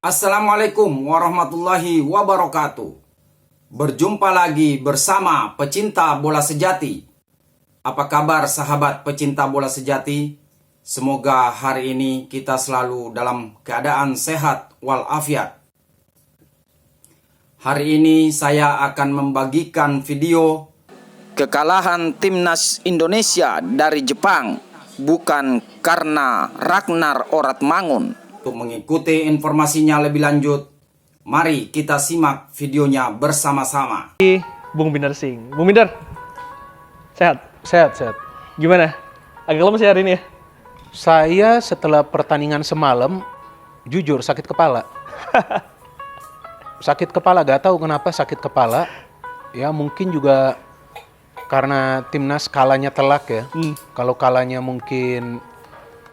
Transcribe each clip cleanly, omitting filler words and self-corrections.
Assalamualaikum warahmatullahi wabarakatuh. Berjumpa lagi bersama pecinta bola sejati. Apa kabar sahabat pecinta bola sejati? Semoga hari ini kita selalu dalam keadaan sehat walafiat. Hari ini saya akan membagikan video kekalahan timnas Indonesia dari Jepang bukan karena Ragnar Oratmangun. Untuk mengikuti informasinya lebih lanjut, mari kita simak videonya bersama-sama. Bung Binder Singh. Bung Binder, sehat? Sehat. Gimana? Agak lemes ya hari ini ya? Saya setelah pertandingan semalam, jujur sakit kepala. Sakit kepala, gak tahu kenapa sakit kepala. Ya mungkin juga karena timnas kalahnya telak ya. Kalau kalahnya mungkin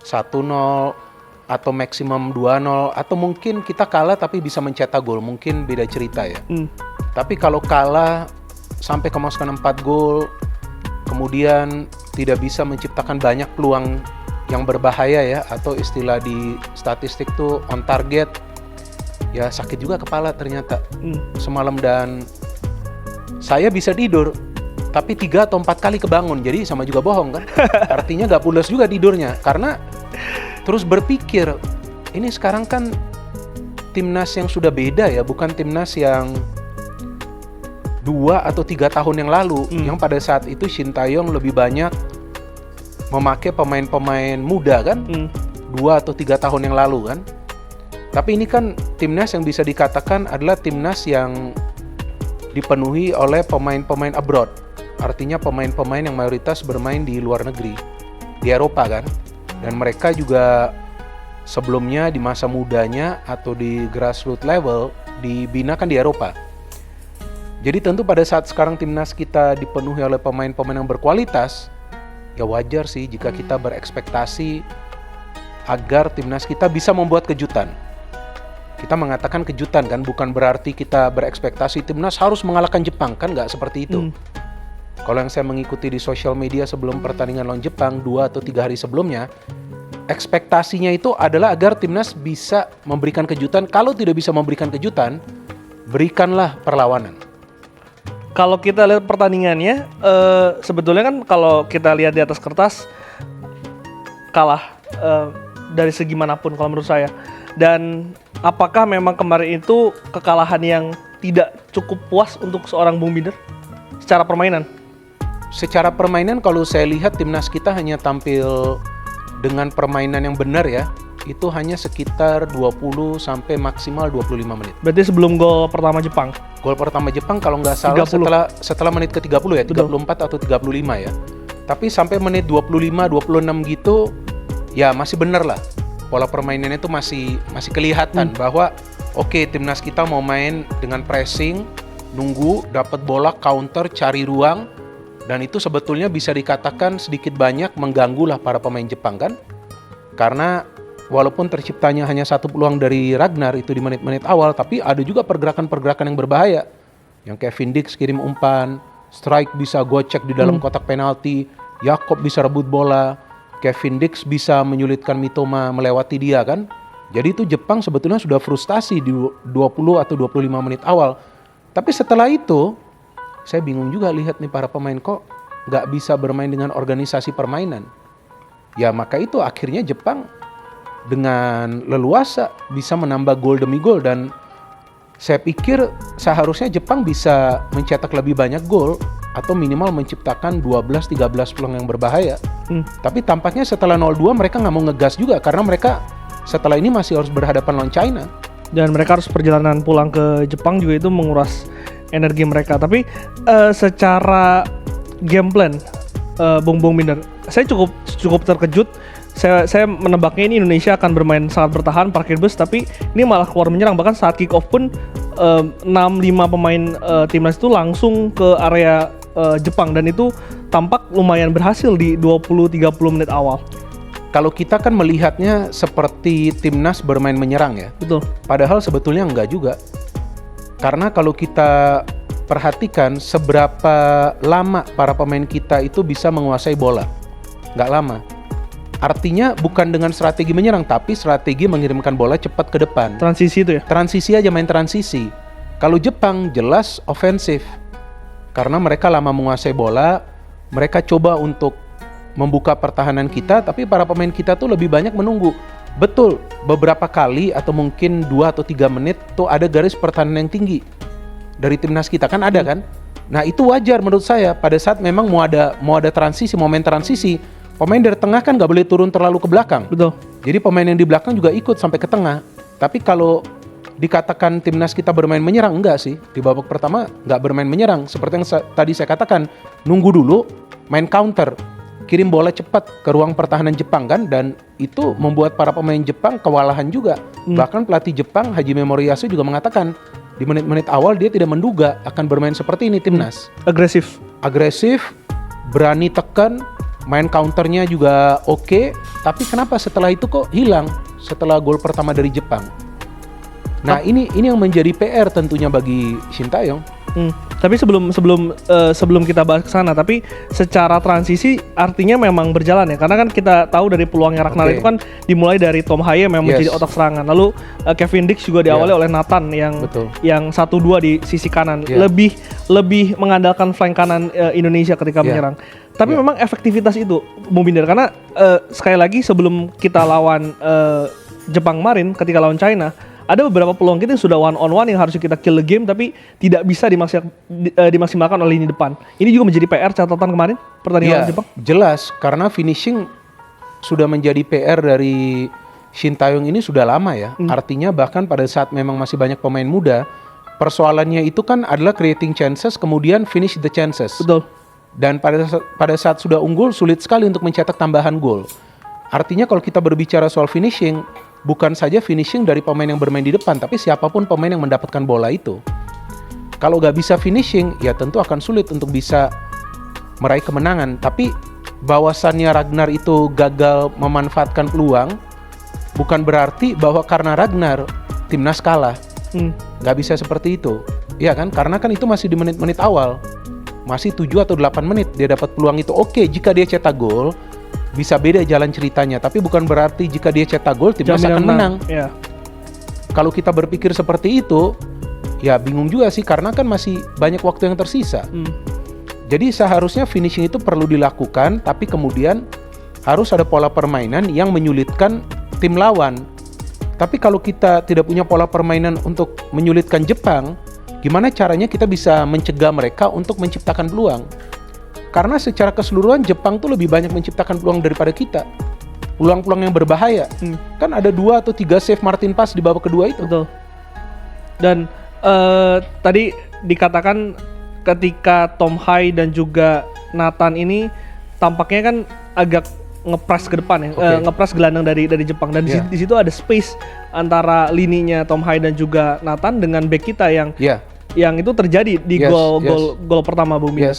1-0 atau maksimum 2-0, atau mungkin kita kalah tapi bisa mencetak gol, mungkin beda cerita ya. Tapi kalau kalah sampai kemasukan 4 gol, kemudian tidak bisa menciptakan banyak peluang yang berbahaya ya, atau istilah di statistik tuh on target, ya sakit juga kepala ternyata semalam. Dan saya bisa tidur tapi 3 atau 4 kali kebangun, jadi sama juga bohong kan. Artinya gak pulas juga tidurnya, karena terus berpikir, ini sekarang kan timnas yang sudah beda ya, bukan timnas yang 2 atau 3 tahun yang lalu, yang pada saat itu Shin Tae-yong lebih banyak memakai pemain-pemain muda kan, 2 atau 3 tahun yang lalu kan. Tapi ini kan timnas yang bisa dikatakan adalah timnas yang dipenuhi oleh pemain-pemain abroad, artinya pemain-pemain yang mayoritas bermain di luar negeri, di Eropa kan. Dan mereka juga sebelumnya di masa mudanya atau di grassroots level dibinakan di Eropa. Jadi tentu pada saat sekarang timnas kita dipenuhi oleh pemain-pemain yang berkualitas, ya wajar sih jika kita berekspektasi agar timnas kita bisa membuat kejutan. Kita mengatakan kejutan kan, bukan berarti kita berekspektasi timnas harus mengalahkan Jepang, kan nggak seperti itu. Kalau yang saya mengikuti di sosial media sebelum pertandingan lawan Jepang 2 atau 3 hari sebelumnya, ekspektasinya itu adalah agar timnas bisa memberikan kejutan. Kalau tidak bisa memberikan kejutan, berikanlah perlawanan. Kalau kita lihat pertandingannya, sebetulnya kan kalau kita lihat di atas kertas kalah dari segi manapun kalau menurut saya. Dan apakah memang kemarin itu kekalahan yang tidak cukup puas untuk seorang Bung Binder secara permainan? Secara permainan kalau saya lihat timnas kita hanya tampil dengan permainan yang benar ya. Itu hanya sekitar 20 sampai maksimal 25 menit. Berarti sebelum gol pertama Jepang? Gol pertama Jepang kalau nggak salah 30. setelah menit ke-30 ya, 34 atau 35 ya. Tapi sampai menit 25, 26 gitu ya masih benar lah. Pola permainannya itu masih kelihatan bahwa oke, timnas kita mau main dengan pressing, nunggu, dapat bola, counter, cari ruang. Dan itu sebetulnya bisa dikatakan sedikit banyak mengganggu lah para pemain Jepang kan. Karena walaupun terciptanya hanya 1 peluang dari Ragnar itu di menit-menit awal, tapi ada juga pergerakan-pergerakan yang berbahaya. Yang Kevin Dix kirim umpan, Strike bisa gocek di dalam kotak penalti, Jakob bisa rebut bola, Kevin Dix bisa menyulitkan Mitoma melewati dia kan. Jadi itu Jepang sebetulnya sudah frustasi di 20 atau 25 menit awal. Tapi setelah itu saya bingung juga lihat nih para pemain kok nggak bisa bermain dengan organisasi permainan. Ya maka itu akhirnya Jepang dengan leluasa bisa menambah gol demi gol. Dan saya pikir seharusnya Jepang bisa mencetak lebih banyak gol atau minimal menciptakan 12-13 peluang yang berbahaya. Tapi tampaknya setelah 0-2 mereka nggak mau ngegas juga, karena mereka setelah ini masih harus berhadapan lawan China. Dan mereka harus perjalanan pulang ke Jepang juga, itu menguras energi mereka. Tapi secara game plan, Bung Binder, saya cukup terkejut. Saya menebaknya ini Indonesia akan bermain sangat bertahan, parkir bus, tapi ini malah keluar menyerang. Bahkan saat kick off pun 6-5 pemain timnas itu langsung ke area Jepang, dan itu tampak lumayan berhasil di 20-30 menit awal. Kalau kita kan melihatnya seperti timnas bermain menyerang ya. Betul. Padahal sebetulnya enggak juga. Karena kalau kita perhatikan seberapa lama para pemain kita itu bisa menguasai bola. Nggak lama. Artinya bukan dengan strategi menyerang, tapi strategi mengirimkan bola cepat ke depan. Transisi itu ya. Transisi aja, main transisi. Kalau Jepang jelas ofensif. Karena mereka lama menguasai bola, mereka coba untuk membuka pertahanan kita, tapi para pemain kita tuh lebih banyak menunggu. Betul, beberapa kali atau mungkin 2 atau 3 menit tuh ada garis pertahanan yang tinggi. Dari timnas kita kan ada kan? Nah, itu wajar menurut saya pada saat memang mau ada transisi, momen transisi. Pemain dari tengah kan nggak boleh turun terlalu ke belakang. Betul. Jadi pemain yang di belakang juga ikut sampai ke tengah. Tapi kalau dikatakan timnas kita bermain menyerang, enggak sih. Di babak pertama nggak bermain menyerang. Seperti yang tadi saya katakan, nunggu dulu, main counter, kirim bola cepat ke ruang pertahanan Jepang kan. Dan itu membuat para pemain Jepang kewalahan juga. Bahkan pelatih Jepang, Hajime Moriyasu juga mengatakan, di menit-menit awal dia tidak menduga akan bermain seperti ini timnas. Agresif, Berani tekan, main counternya juga oke, tapi kenapa setelah itu kok hilang setelah gol pertama dari Jepang? Nah, ini yang menjadi PR tentunya bagi Sintayong. Tapi sebelum kita bahas ke sana, tapi secara transisi artinya memang berjalan ya, karena kan kita tahu dari peluangnya Ragnar itu kan dimulai dari Tom Haye memang menjadi otak serangan, lalu Kevin Dix juga diawali oleh Nathan yang 1-2 di sisi kanan, lebih mengandalkan flank kanan Indonesia ketika menyerang. Tapi memang efektivitas itu Bung Binder, karena sekali lagi sebelum kita lawan Jepang kemarin ketika lawan China, ada beberapa peluang kita yang sudah one on one yang harus kita kill the game tapi tidak bisa dimaksimalkan oleh lini depan. Ini juga menjadi PR catatan kemarin pertandingan Jepang. Jelas, karena finishing sudah menjadi PR dari Sintayong ini sudah lama ya. Artinya bahkan pada saat memang masih banyak pemain muda, persoalannya itu kan adalah creating chances kemudian finish the chances. Betul. Dan pada saat sudah unggul sulit sekali untuk mencetak tambahan gol. Artinya kalau kita berbicara soal finishing, bukan saja finishing dari pemain yang bermain di depan, tapi siapapun pemain yang mendapatkan bola itu. Kalau nggak bisa finishing, ya tentu akan sulit untuk bisa meraih kemenangan. Tapi bahwasannya Ragnar itu gagal memanfaatkan peluang, bukan berarti bahwa karena Ragnar timnas kalah. Nggak bisa seperti itu. Ya kan? Karena kan itu masih di menit-menit awal. Masih 7 atau 8 menit dia dapat peluang itu. Oke, jika dia cetak gol, bisa beda jalan ceritanya, tapi bukan berarti jika dia cetak gol timnas akan menang. Kalau kita berpikir seperti itu, ya bingung juga sih, karena kan masih banyak waktu yang tersisa. Jadi seharusnya finishing itu perlu dilakukan, tapi kemudian harus ada pola permainan yang menyulitkan tim lawan. Tapi kalau kita tidak punya pola permainan untuk menyulitkan Jepang, gimana caranya kita bisa mencegah mereka untuk menciptakan peluang? Karena secara keseluruhan Jepang tuh lebih banyak menciptakan peluang daripada kita. Peluang-peluang yang berbahaya. Kan ada 2 atau 3 save Martin Pass di babak kedua itu. Betul. Dan tadi dikatakan ketika Tom Haye dan juga Nathan ini tampaknya kan agak ngepres ke depan ya, ngepres gelandang dari Jepang, dan di situ ada space antara lininya Tom Haye dan juga Nathan dengan back kita yang itu terjadi di gol pertama Bung Binder.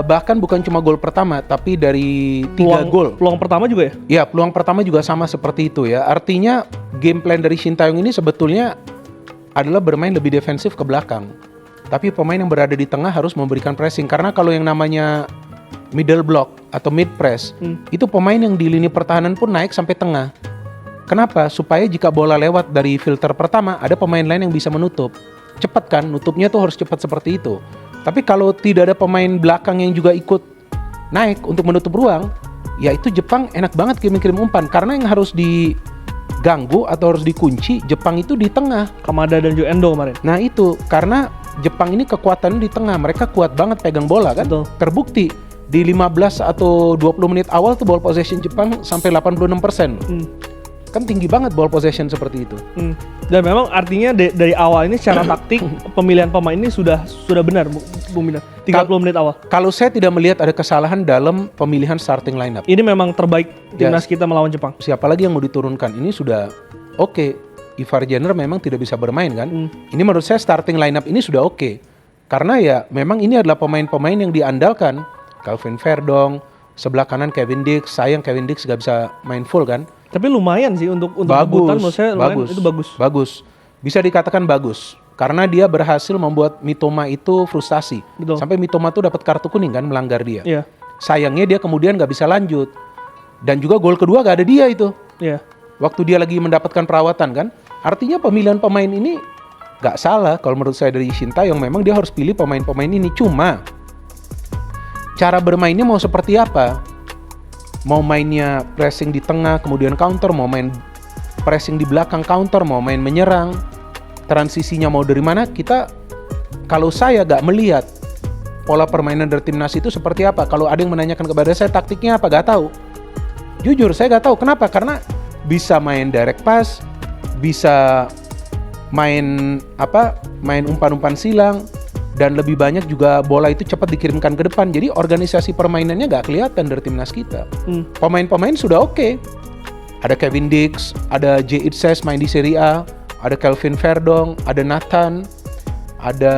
Bahkan bukan cuma gol pertama, tapi dari 3 gol. Peluang pertama juga ya? Ya, peluang pertama juga sama seperti itu ya. Artinya game plan dari Sintayong ini sebetulnya adalah bermain lebih defensif ke belakang. Tapi pemain yang berada di tengah harus memberikan pressing. Karena kalau yang namanya middle block atau mid press, itu pemain yang di lini pertahanan pun naik sampai tengah. Kenapa? Supaya jika bola lewat dari filter pertama, ada pemain lain yang bisa menutup. Cepat kan, nutupnya tuh harus cepat seperti itu. Tapi kalau tidak ada pemain belakang yang juga ikut naik untuk menutup ruang, ya itu Jepang enak banget kirim umpan. Karena yang harus diganggu atau harus dikunci Jepang itu di tengah. Kamada dan juga Endo kemarin. Nah itu, karena Jepang ini kekuatannya di tengah. Mereka kuat banget pegang bola kan. Betul. Terbukti di 15 atau 20 menit awal tuh ball possession Jepang sampai 86%. Kan tinggi banget ball possession seperti itu. Dan memang artinya dari awal ini secara taktik pemilihan pemain ini sudah benar Bung Binder. 30 menit awal. Kalau saya tidak melihat ada kesalahan dalam pemilihan starting lineup. Ini memang terbaik timnas kita melawan Jepang. Siapa lagi yang mau diturunkan? Ini sudah oke. Ivar Jenner memang tidak bisa bermain kan. Ini menurut saya starting lineup ini sudah oke. Karena ya memang ini adalah pemain-pemain yang diandalkan. Calvin Verdong, sebelah kanan Kevin Dix. Sayang Kevin Dix gak bisa main full kan. Tapi lumayan sih untuk debutan, menurut saya lumayan, itu bagus. Bagus. Bisa dikatakan bagus. Karena dia berhasil membuat Mitoma itu frustasi. Betul. Sampai Mitoma tuh dapat kartu kuning kan, melanggar dia. Iya. Sayangnya dia kemudian gak bisa lanjut. Dan juga gol kedua gak ada dia itu. Iya. Waktu dia lagi mendapatkan perawatan kan. Artinya pemilihan pemain ini gak salah kalau menurut saya dari Sintayong. Memang dia harus pilih pemain-pemain ini. Cuma cara bermainnya mau seperti apa? Mau mainnya pressing di tengah kemudian counter, mau main pressing di belakang counter, mau main menyerang, transisinya mau dari mana? Kalau saya gak melihat pola permainan dari timnas itu seperti apa. Kalau ada yang menanyakan kepada saya taktiknya apa, gak tahu. Jujur saya gak tahu. Kenapa? Karena bisa main direct pass, bisa main umpan-umpan silang, dan lebih banyak juga bola itu cepat dikirimkan ke depan. Jadi organisasi permainannya gak kelihatan dari timnas kita. Pemain-pemain sudah oke. Ada Kevin Dix, ada J. Itzes main di Serie A, ada Kelvin Verdong, ada Nathan, ada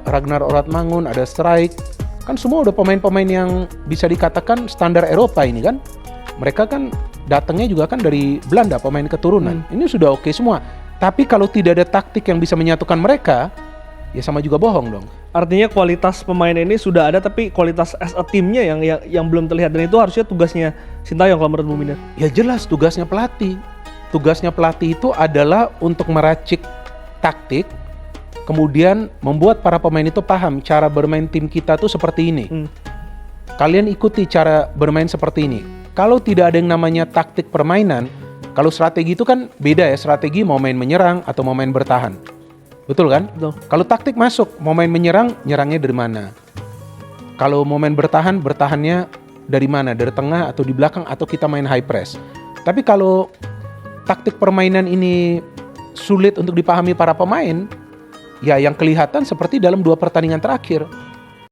Ragnar Oratmangun, ada Strike. Kan semua udah pemain-pemain yang bisa dikatakan standar Eropa ini kan. Mereka kan datangnya juga kan dari Belanda, pemain keturunan. Ini sudah oke semua. Tapi kalau tidak ada taktik yang bisa menyatukan mereka, ya sama juga bohong dong. Artinya kualitas pemain ini sudah ada, tapi kualitas as a team-nya yang belum terlihat. Dan itu harusnya tugasnya Sintayong kalau menurut Bu Minder. Ya jelas tugasnya pelatih. Tugasnya pelatih itu adalah untuk meracik taktik, kemudian membuat para pemain itu paham cara bermain tim kita tuh seperti ini. Kalian ikuti cara bermain seperti ini. Kalau tidak ada yang namanya taktik permainan, kalau strategi itu kan beda ya, strategi mau main menyerang atau mau main bertahan. Betul kan? Betul. Kalau taktik masuk, mau main menyerang, nyerangnya dari mana? Kalau mau main bertahan, bertahannya dari mana? Dari tengah atau di belakang atau kita main high press. Tapi kalau taktik permainan ini sulit untuk dipahami para pemain, ya yang kelihatan seperti dalam 2 pertandingan terakhir.